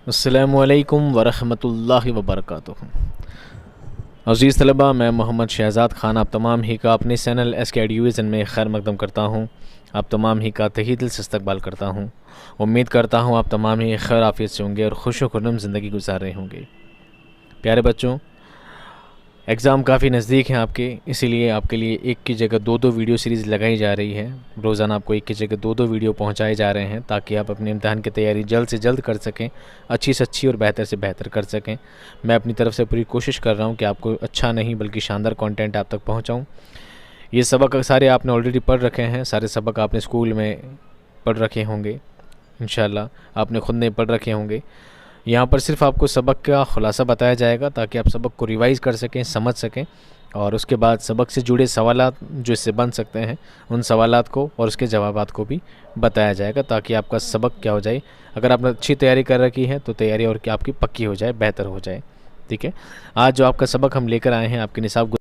अस्सलामुअलैकुम वरहमतुल्लाहि वबरकातुहू। अज़ीज़ तलबा, मैं मोहम्मद शहज़ाद ख़ान आप तमाम ही का अपने चैनल SK एडुविज़न में खैर मकदम करता हूँ। आप तमाम ही का तहे दिल से इस्तकबाल करता हूँ। उम्मीद करता हूँ आप तमाम ही खैर आफियत से होंगे और खुश व खुर्रम ज़िंदगी गुजार रहे होंगे। प्यारे बच्चों, एग्ज़ाम काफ़ी नज़दीक हैं आपके, इसीलिए आपके लिए एक की जगह दो वीडियो सीरीज़ लगाई जा रही है। रोज़ाना आपको एक की जगह दो वीडियो पहुंचाए जा रहे हैं ताकि आप अपने इम्तिहान की तैयारी जल्द से जल्द कर सकें, अच्छी से अच्छी और बेहतर से बेहतर कर सकें। मैं अपनी तरफ से पूरी कोशिश कर रहा हूं कि आपको अच्छा नहीं बल्कि शानदार कंटेंट आप तक पहुँचाऊँ। ये सबक सारे आपने ऑलरेडी पढ़ रखे हैं, सारे सबक आपने स्कूल में पढ़ रखे होंगे, इंशाल्लाह आपने ख़ुद नहीं पढ़ रखे होंगे। यहाँ पर सिर्फ आपको सबक का ख़ुलासा बताया जाएगा ताकि आप सबक को रिवाइज़ कर सकें, समझ सकें, और उसके बाद सबक से जुड़े सवालात जो इससे बन सकते हैं उन सवालात को और उसके जवाबात को भी बताया जाएगा ताकि आपका सबक क्या हो जाए। अगर आपने अच्छी तैयारी कर रखी है तो तैयारी और क्या आपकी पक्की हो जाए, बेहतर हो जाए। ठीक है, आज जो आपका सबक हम लेकर आए हैं आपके निसाब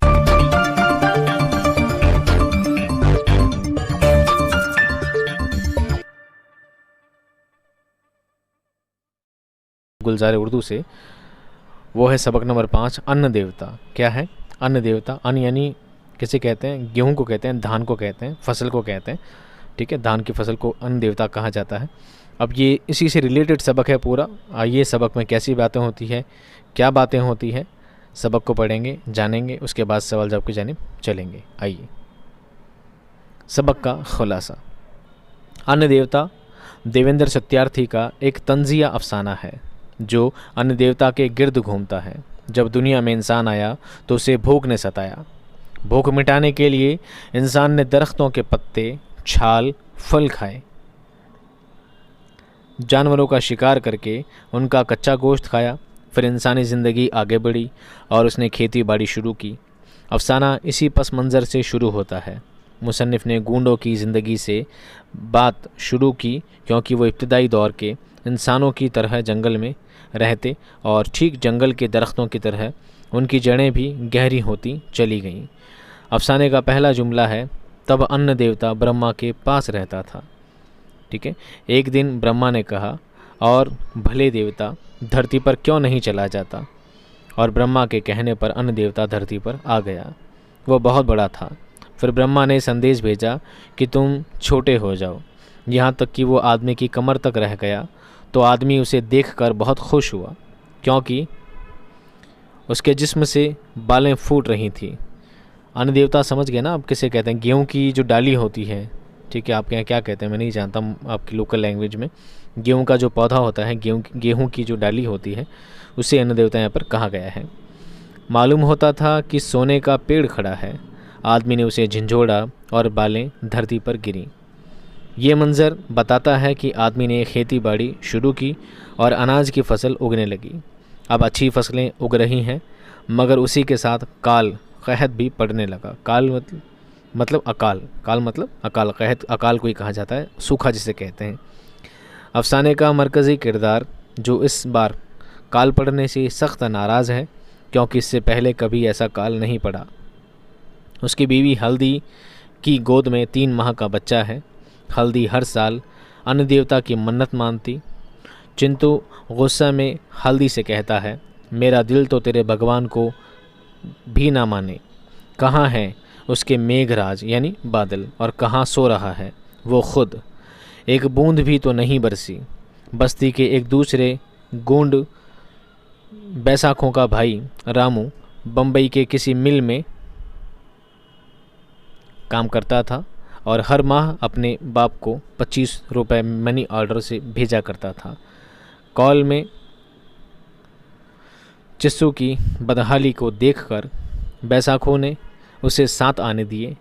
गुलजार उर्दू से, वो है सबक नंबर 5, अन्न देवता। क्या है अन्न देवता? अन्न यानी किसे कहते हैं? गेहूं को कहते हैं, धान को कहते हैं, फसल को कहते हैं। ठीक है, धान की फसल को अन्न देवता कहा जाता है। अब ये इसी से रिलेटेड सबक है पूरा। आइए सबक में कैसी बातें होती है, क्या बातें होती है, सबक को पढ़ेंगे, जानेंगे, उसके बाद सवाल जवाब की जानिब चलेंगे। आइए सबक का खुलासा। अन्न देवता देवेंद्र सत्यार्थी का एक तंजिया अफसाना है जो अन्न देवता के गिर्द घूमता है। जब दुनिया में इंसान आया तो उसे भूख ने सताया। भूख मिटाने के लिए इंसान ने दरख्तों के पत्ते, छाल, फल खाए, जानवरों का शिकार करके उनका कच्चा गोश्त खाया। फिर इंसानी ज़िंदगी आगे बढ़ी और उसने खेती बाड़ी शुरू की। अफसाना इसी पस मंज़र से शुरू होता है। मुसन्निफ़ ने गूंडों की ज़िंदगी से बात शुरू की क्योंकि वो इब्तदाई दौर के इंसानों की तरह जंगल में रहते और ठीक जंगल के दरख्तों की तरह उनकी जड़ें भी गहरी होती चली गईं। अफसाने का पहला जुमला है, तब अन्न देवता ब्रह्मा के पास रहता था। ठीक है, एक दिन ब्रह्मा ने कहा, और भले देवता धरती पर क्यों नहीं चला जाता? और ब्रह्मा के कहने पर अन्न देवता धरती पर आ गया। वह बहुत बड़ा था। फिर ब्रह्मा ने संदेश भेजा कि तुम छोटे हो जाओ, यहाँ तक कि वो आदमी की कमर तक रह गया। तो आदमी उसे देखकर बहुत खुश हुआ क्योंकि उसके जिस्म से बालें फूट रही थी। अन्न देवता समझ गए ना आप किसे कहते हैं? गेहूं की जो डाली होती है, ठीक है, आपके यहाँ क्या कहते हैं मैं नहीं जानता, आपकी लोकल लैंग्वेज में गेहूं का जो पौधा होता है, गेहूं की जो डाली होती है, उसे अन्न देवता यहाँ पर कहा गया है। मालूम होता था कि सोने का पेड़ खड़ा है। आदमी ने उसे झंझोड़ा और बालें धरती पर गिरीं। ये मंज़र बताता है कि आदमी ने खेती बाड़ी शुरू की और अनाज की फसल उगने लगी। अब अच्छी फसलें उग रही हैं, मगर उसी के साथ काल कहत भी पड़ने लगा। काल मतलब अकाल, काल मतलब अकाल, कहत अकाल को ही कहा जाता है, सूखा जिसे कहते हैं। अफसाने का मरकज़ी किरदार जो इस बार काल पड़ने से सख्त नाराज़ है क्योंकि इससे पहले कभी ऐसा काल नहीं पड़ा। उसकी बीवी हल्दी की गोद में 3 माह का बच्चा है। हल्दी हर साल अन्न देवता की मन्नत मानती। चिंतु गुस्सा में हल्दी से कहता है, मेरा दिल तो तेरे भगवान को भी ना माने। कहाँ है उसके मेघराज यानी बादल, और कहाँ सो रहा है वो खुद? एक बूंद भी तो नहीं बरसी। बस्ती के एक दूसरे गोंड बैसाखों का भाई रामू बम्बई के किसी मिल में काम करता था और हर माह अपने बाप को 25 रुपये मनी ऑर्डर से भेजा करता था। कॉल में चिस्सू की बदहाली को देखकर बैसाखों ने उसे साथ आने दिए।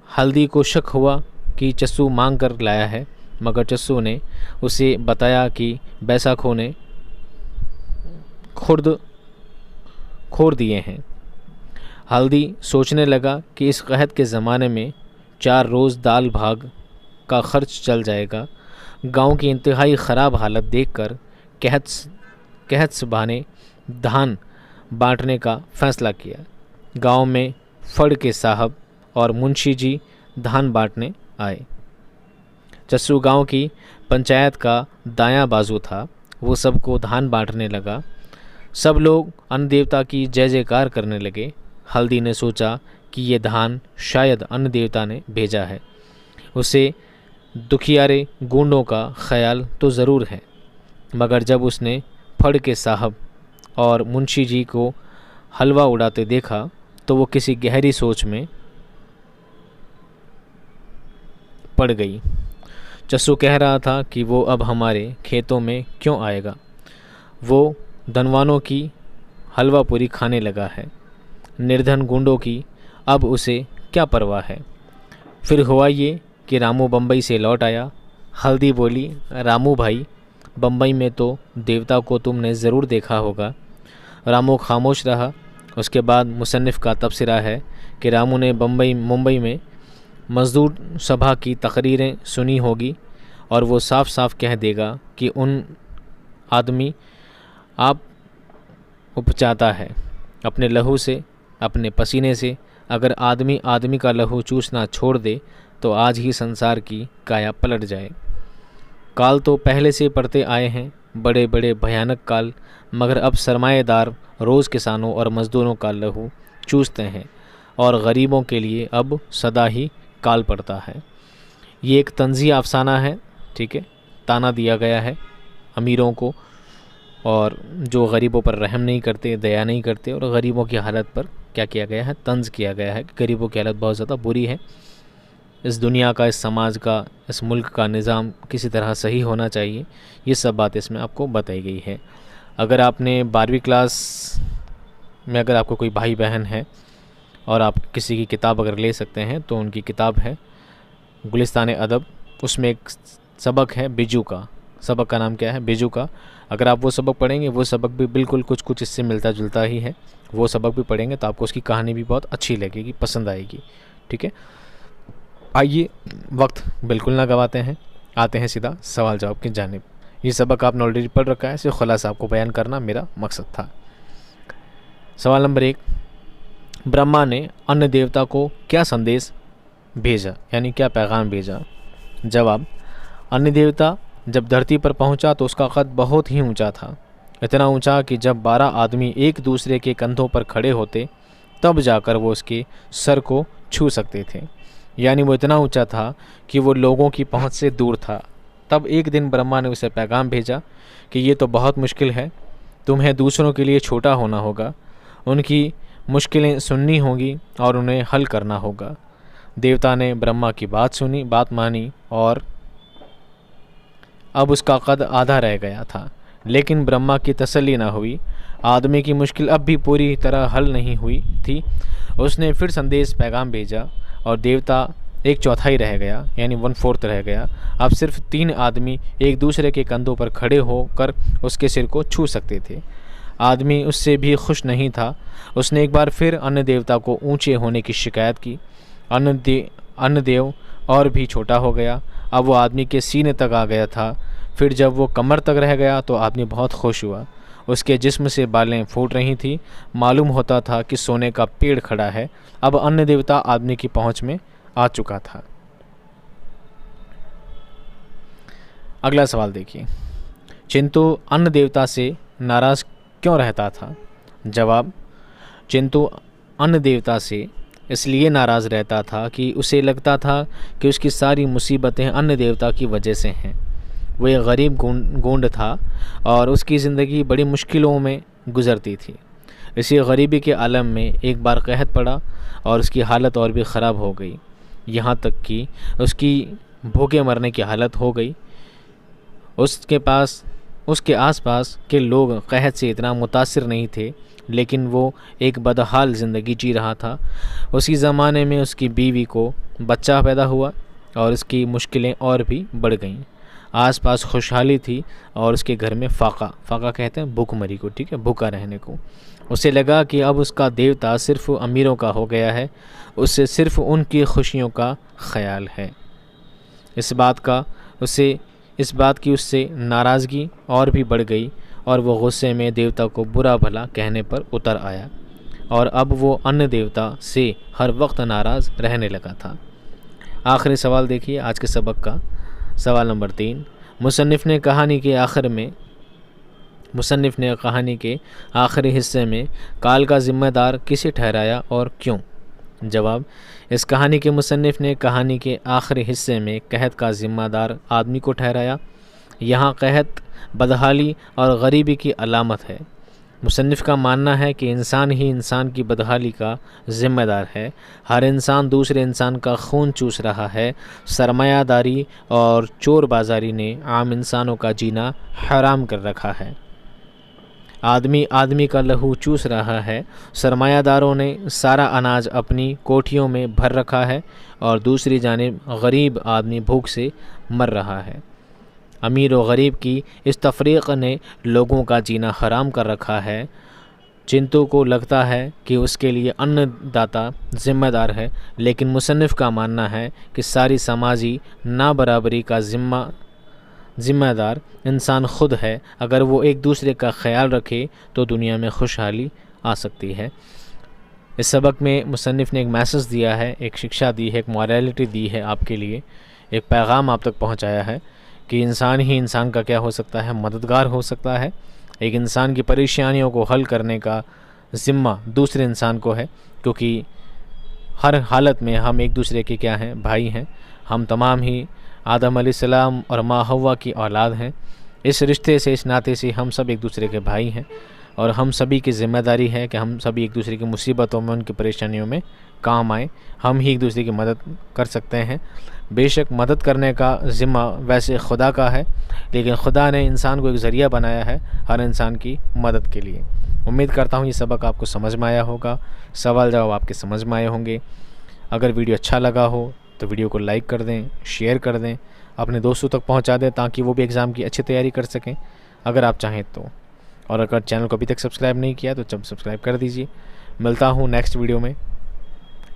हल्दी को शक हुआ कि चिस्सू मांग कर लाया है, मगर चिस्सू ने उसे बताया कि बैसाखों ने खोर दिए हैं। हल्दी सोचने लगा कि इस कहत के ज़माने में 4 रोज़ दाल भाग का खर्च चल जाएगा। गांव की इंतहाई ख़राब हालत देखकर कहत सुबह ने धान बांटने का फ़ैसला किया। गांव में फड़ के साहब और मुंशी जी धान बांटने आए। चस्सू गांव की पंचायत का दायां बाजू था। वो सबको धान बांटने लगा। सब लोग अन्न देवता की जय जयकार करने लगे। हल्दी ने सोचा कि ये धान शायद अन्न देवता ने भेजा है। उसे दुखियारे गूंडों का ख्याल तो ज़रूर है, मगर जब उसने फड़ के साहब और मुंशी जी को हलवा उड़ाते देखा तो वो किसी गहरी सोच में पड़ गई। चस्सू कह रहा था कि वो अब हमारे खेतों में क्यों आएगा। वो धनवानों की हलवा पूरी खाने लगा है, निर्धन गुंडों की अब उसे क्या परवाह है। फिर हुआ ये कि रामू बम्बई से लौट आया। हल्दी बोली, रामू भाई, बम्बई में तो देवता को तुमने ज़रूर देखा होगा। रामू खामोश रहा। उसके बाद मुसन्निफ़ का तबसरा है कि रामू ने मुंबई में मज़दूर सभा की तकरीरें सुनी होगी और वो साफ साफ कह देगा कि उन आदमी आप उपचाता है अपने लहू से, अपने पसीने से। अगर आदमी आदमी का लहू चूसना छोड़ दे तो आज ही संसार की काया पलट जाए। काल तो पहले से पड़ते आए हैं, बड़े बड़े भयानक काल, मगर अब सरमाएदार रोज़ किसानों और मज़दूरों का लहू चूसते हैं और गरीबों के लिए अब सदा ही काल पड़ता है। ये एक तंज़ी अफसाना है, ठीक है। ताना दिया गया है अमीरों को, और जो गरीबों पर रहम नहीं करते, दया नहीं करते, और गरीबों की हालत पर क्या किया गया है, तंज़ किया गया है कि गरीबों की हालत बहुत ज़्यादा बुरी है। इस दुनिया का, इस समाज का, इस मुल्क का निज़ाम किसी तरह सही होना चाहिए। ये सब बात इसमें आपको बताई गई है। अगर आपने 12वीं क्लास में, अगर आपको कोई भाई बहन है और आप किसी की किताब अगर ले सकते हैं तो उनकी किताब है गुलिस्तान अदब। उसमें एक सबक है बिजू का। सबक का नाम क्या है? बिजू का। अगर आप वो सबक पढ़ेंगे, वो सबक भी बिल्कुल कुछ कुछ इससे मिलता जुलता ही है। वो सबक भी पढ़ेंगे तो आपको उसकी कहानी भी बहुत अच्छी लगेगी, पसंद आएगी, ठीक है। आइए, वक्त बिल्कुल ना गवाते हैं, आते हैं सीधा सवाल जवाब की जानिब। ये सबक आपने ऑलरेडी पढ़ रखा है, सिर्फ खुलासा आपको बयान करना मेरा मकसद था। सवाल नंबर 1, ब्रह्मा ने अन्न देवता को क्या संदेश भेजा, यानी क्या पैगाम भेजा? जवाब, अन्न देवता जब धरती पर पहुंचा तो उसका कद बहुत ही ऊंचा था। इतना ऊंचा कि जब 12 आदमी एक दूसरे के कंधों पर खड़े होते तब जाकर वो उसके सर को छू सकते थे। यानी वो इतना ऊंचा था कि वो लोगों की पहुंच से दूर था। तब एक दिन ब्रह्मा ने उसे पैगाम भेजा कि ये तो बहुत मुश्किल है, तुम्हें दूसरों के लिए छोटा होना होगा, उनकी मुश्किलें सुननी होंगी और उन्हें हल करना होगा। देवता ने ब्रह्मा की बात सुनी, बात मानी, और अब उसका कद आधा रह गया था। लेकिन ब्रह्मा की तसल्ली न हुई। आदमी की मुश्किल अब भी पूरी तरह हल नहीं हुई थी। उसने फिर संदेश पैगाम भेजा और देवता 1/4 रह गया, यानी 1/4 रह गया। अब सिर्फ 3 आदमी एक दूसरे के कंधों पर खड़े होकर उसके सिर को छू सकते थे। आदमी उससे भी खुश नहीं था। उसने एक बार फिर अन्न देवता को ऊंचे होने की शिकायत की। अन्न देव और भी छोटा हो गया। अब वो आदमी के सीने तक आ गया था। फिर जब वो कमर तक रह गया तो आदमी बहुत खुश हुआ। उसके जिस्म से बालें फूट रही थी। मालूम होता था कि सोने का पेड़ खड़ा है। अब अन्न देवता आदमी की पहुंच में आ चुका था। अगला सवाल देखिए, चिंतु अन्न देवता से नाराज़ क्यों रहता था? जवाब, चिंतु अन्न देवता से इसलिए नाराज़ रहता था कि उसे लगता था कि उसकी सारी मुसीबतें अन्न देवता की वजह से हैं। वो एक गरीब गूंड था और उसकी ज़िंदगी बड़ी मुश्किलों में गुज़रती थी। इसी गरीबी के आलम में एक बार कहत पड़ा और उसकी हालत और भी ख़राब हो गई, यहाँ तक कि उसकी भूखे मरने की हालत हो गई। उसके आसपास के लोग कहत से इतना मुतासिर नहीं थे, लेकिन वो एक बदहाल ज़िंदगी जी रहा था। उसी ज़माने में उसकी बीवी को बच्चा पैदा हुआ और उसकी मुश्किलें और भी बढ़ गईं। आसपास खुशहाली थी और उसके घर में फाका कहते हैं भूखमरी को, ठीक है, भूखा रहने को। उसे लगा कि अब उसका देवता सिर्फ अमीरों का हो गया है, उससे सिर्फ उनकी खुशियों का ख्याल है। इस बात की उससे नाराज़गी और भी बढ़ गई और वो गुस्से में देवता को बुरा भला कहने पर उतर आया और अब वो अन्न देवता से हर वक्त नाराज़ रहने लगा था। आखिरी सवाल देखिए आज के सबक का, सवाल नंबर 3। मुसन्निफ़ ने कहानी के आखिर में मुसन्निफ़ ने कहानी के आखिरी हिस्से में काल का ज़िम्मेदार किसे ठहराया और क्यों? जवाब: इस कहानी के मुसन्निफ़ ने कहानी के आखिरी हिस्से में कहत का ज़िम्मेदार आदमी को ठहराया। यहाँ कहत बदहाली और गरीबी की अलामत है। मुसन्निफ़ का मानना है कि इंसान ही इंसान की बदहाली का ज़िम्मेदार है। हर इंसान दूसरे इंसान का खून चूस रहा है। सरमायादारी और चोर बाज़ारी ने आम इंसानों का जीना हराम कर रखा है। आदमी आदमी का लहू चूस रहा है। सरमायादारों ने सारा अनाज अपनी कोठियों में भर रखा है और दूसरी जानिब गरीब आदमी भूख से मर रहा है। अमीर और गरीब की इस तफरीक़ ने लोगों का जीना हराम कर रखा है। चिंतु को लगता है कि उसके लिए अन्नदाता ज़िम्मेदार है, लेकिन मुसन्निफ़ का मानना है कि सारी समाजी नाबराबरी का ज़िम्मेदार इंसान खुद है। अगर वो एक दूसरे का ख्याल रखे तो दुनिया में खुशहाली आ सकती है। इस सबक में मुसन्निफ़ ने एक मैसेज दिया है, एक शिक्षा दी है, एक मॉरलिटी दी है आपके लिए, एक पैगाम आप तक पहुंचाया है कि इंसान ही इंसान का क्या हो सकता है, मददगार हो सकता है। एक इंसान की परेशानियों को हल करने का ज़िम्मा दूसरे इंसान को है, क्योंकि हर हालत में हम एक दूसरे के क्या हैं, भाई हैं। हम तमाम ही आदम अलैहिस्सलाम और माँ हव्वा की औलाद हैं। इस रिश्ते से, इस नाते से हम सब एक दूसरे के भाई हैं और हम सभी की ज़िम्मेदारी है कि हम सभी एक दूसरे की मुसीबतों में, उनकी परेशानियों में काम आएँ। हम ही एक दूसरे की मदद कर सकते हैं। बेशक मदद करने का ज़िम्मा वैसे खुदा का है, लेकिन खुदा ने इंसान को एक ज़रिया बनाया है हर इंसान की मदद के लिए। उम्मीद करता हूँ ये सबक आपको समझ में आया होगा, सवाल जवाब आपके समझ में आए होंगे। अगर वीडियो अच्छा लगा हो तो वीडियो को लाइक कर दें, शेयर कर दें, अपने दोस्तों तक पहुंचा दें ताकि वो भी एग्ज़ाम की अच्छी तैयारी कर सकें अगर आप चाहें तो। और अगर चैनल को अभी तक सब्सक्राइब नहीं किया तो सब्सक्राइब कर दीजिए। मिलता हूँ नेक्स्ट वीडियो में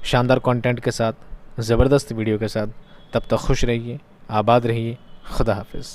शानदार कंटेंट के साथ, ज़बरदस्त वीडियो के साथ। तब तक खुश रहिए, आबाद रहिए। खुदा हाफिज़।